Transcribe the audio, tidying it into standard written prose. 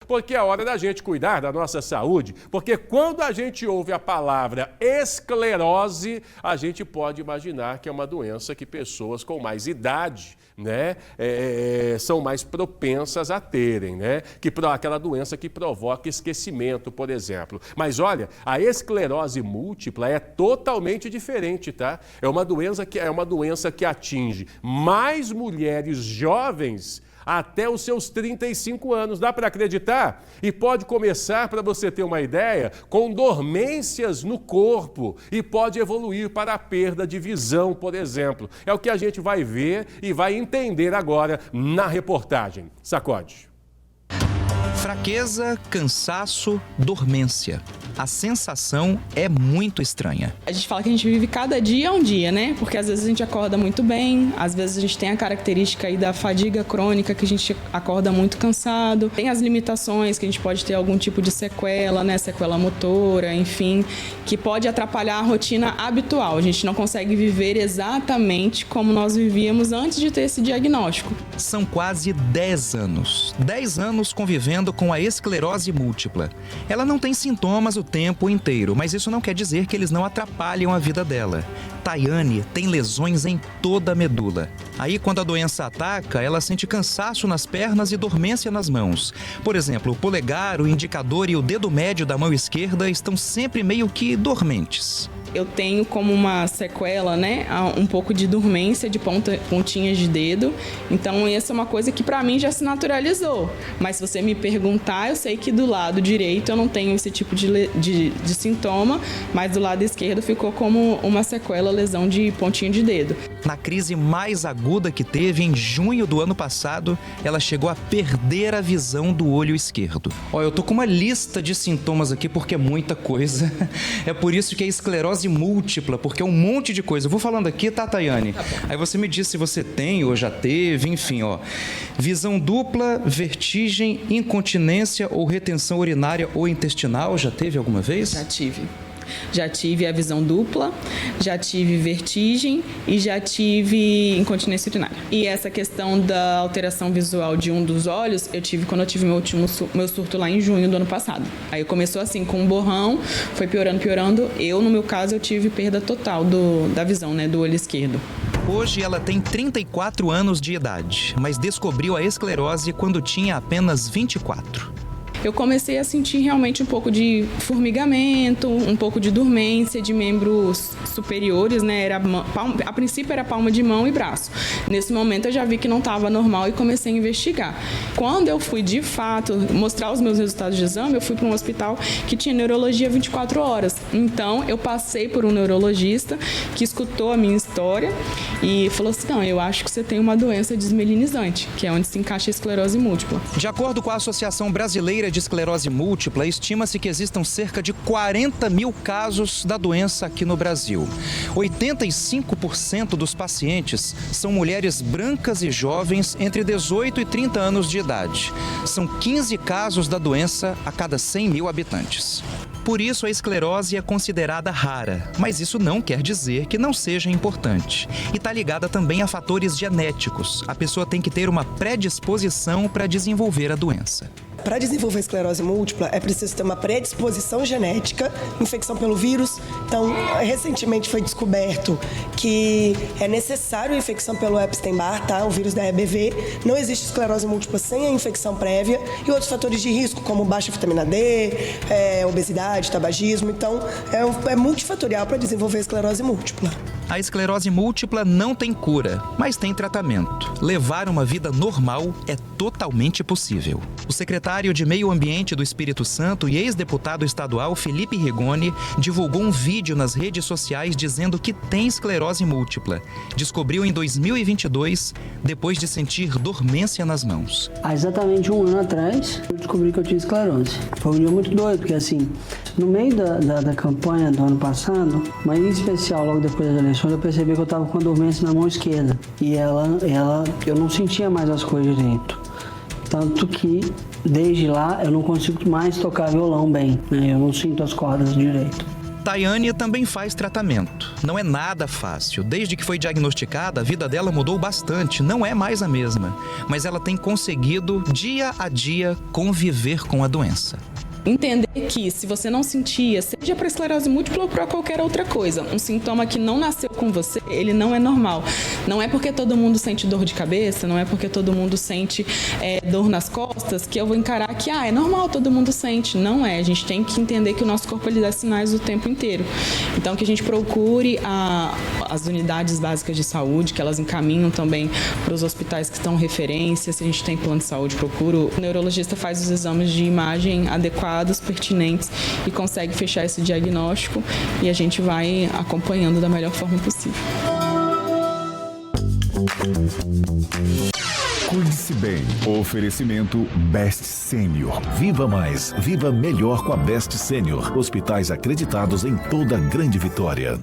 porque é hora da gente cuidar da nossa saúde, porque quando a gente ouve a palavra esclerose, a gente pode imaginar que é uma doença que pessoas com mais idade, né, são mais propensas a terem, né, aquela doença que provoca esquecimento, por exemplo. Mas olha, a esclerose múltipla é totalmente diferente, tá? É uma doença que atinge mais mulheres jovens até os seus 35 anos. Dá para acreditar? E pode começar, para você ter uma ideia, com dormências no corpo e pode evoluir para a perda de visão, por exemplo. É o que a gente vai ver e vai entender agora na reportagem. Sacode. Fraqueza, cansaço, dormência. A sensação é muito estranha. A gente fala que a gente vive cada dia um dia, né? Porque às vezes a gente acorda muito bem, às vezes a gente tem a característica aí da fadiga crônica, que a gente acorda muito cansado. Tem as limitações, que a gente pode ter algum tipo de sequela, né? Sequela motora, enfim, que pode atrapalhar a rotina habitual. A gente não consegue viver exatamente como nós vivíamos antes de ter esse diagnóstico. São quase 10 anos. 10 anos convivendo com a esclerose múltipla. Ela não tem sintomas o tempo inteiro, mas isso não quer dizer que eles não atrapalham a vida dela. Tayane tem lesões em toda a medula. Aí, quando a doença ataca, ela sente cansaço nas pernas e dormência nas mãos. Por exemplo, o polegar, o indicador e o dedo médio da mão esquerda estão sempre meio que dormentes. Eu tenho como uma sequela, né, um pouco de dormência de pontinhas de dedo. Então, essa é uma coisa que para mim já se naturalizou. Mas se você me perguntar, eu sei que do lado direito eu não tenho esse tipo de sintoma, mas do lado esquerdo ficou como uma sequela, lesão de pontinha de dedo. Na crise mais aguda que teve, em junho do ano passado, ela chegou a perder a visão do olho esquerdo. Ó, eu tô com uma lista de sintomas aqui porque é muita coisa. É por isso que é esclerose múltipla, porque é um monte de coisa. Eu vou falando aqui, tá, Tayane? Tá bom. Aí você me diz se você tem ou já teve, enfim, ó. Visão dupla, vertigem, incontinência ou retenção urinária ou intestinal, já teve alguma vez? Já tive. Já tive a visão dupla, já tive vertigem e já tive incontinência urinária. E essa questão da alteração visual de um dos olhos, eu tive quando eu tive meu surto lá em junho do ano passado. Aí começou assim, com um borrão, foi piorando. No meu caso, eu tive perda total da visão, né, do olho esquerdo. Hoje ela tem 34 anos de idade, mas descobriu a esclerose quando tinha apenas 24. Eu comecei a sentir realmente um pouco de formigamento, um pouco de dormência de membros superiores, né? A princípio era palma de mão e braço. Nesse momento eu já vi que não estava normal e comecei a investigar. Quando eu fui, de fato, mostrar os meus resultados de exame, eu fui para um hospital que tinha neurologia 24 horas. Então, eu passei por um neurologista que escutou a minha história e falou assim, não, eu acho que você tem uma doença desmelinizante, que é onde se encaixa a esclerose múltipla. De acordo com a Associação Brasileira de Esclerose Múltipla, estima-se que existam cerca de 40 mil casos da doença aqui no Brasil. 85% dos pacientes são mulheres brancas e jovens entre 18 e 30 anos de idade. São 15 casos da doença a cada 100 mil habitantes. Por isso, a esclerose é considerada rara, mas isso não quer dizer que não seja importante. E está ligada também a fatores genéticos. A pessoa tem que ter uma predisposição para desenvolver a doença. Para desenvolver esclerose múltipla, é preciso ter uma predisposição genética, infecção pelo vírus. Então, recentemente foi descoberto que é necessário a infecção pelo Epstein-Barr, tá? O vírus da EBV. Não existe esclerose múltipla sem a infecção prévia. E outros fatores de risco, como baixa vitamina D, obesidade, tabagismo. Então, é multifatorial para desenvolver esclerose múltipla. A esclerose múltipla não tem cura, mas tem tratamento. Levar uma vida normal é totalmente possível. O secretário de Meio Ambiente do Espírito Santo e ex-deputado estadual Felipe Rigoni divulgou um vídeo nas redes sociais dizendo que tem esclerose múltipla. Descobriu em 2022, depois de sentir dormência nas mãos. Há exatamente um ano atrás, eu descobri que eu tinha esclerose. Foi um dia muito doido, porque assim, no meio da campanha do ano passado, mas em especial logo depois das eleições, eu percebi que eu estava com a dormência na mão esquerda. E eu não sentia mais as coisas direito. Tanto que, desde lá, eu não consigo mais tocar violão bem, né? Eu não sinto as cordas direito. Tayane também faz tratamento. Não é nada fácil. Desde que foi diagnosticada, a vida dela mudou bastante. Não é mais a mesma. Mas ela tem conseguido, dia a dia, conviver com a doença. Entender que se você não sentia, seja para esclerose múltipla ou para qualquer outra coisa, um sintoma que não nasceu com você, ele não é normal. Não é porque todo mundo sente dor de cabeça, não é porque todo mundo sente dor nas costas que eu vou encarar que é normal, todo mundo sente. Não é, a gente tem que entender que o nosso corpo ele dá sinais o tempo inteiro. Então que a gente procure as unidades básicas de saúde, que elas encaminham também para os hospitais que estão referência. Se a gente tem plano de saúde, procura. O neurologista faz os exames de imagem adequados, pertinentes e consegue fechar esse diagnóstico e a gente vai acompanhando da melhor forma possível. Cuide-se bem. Oferecimento Best Senior. Viva mais, viva melhor com a Best Senior. Hospitais acreditados em toda a Grande Vitória.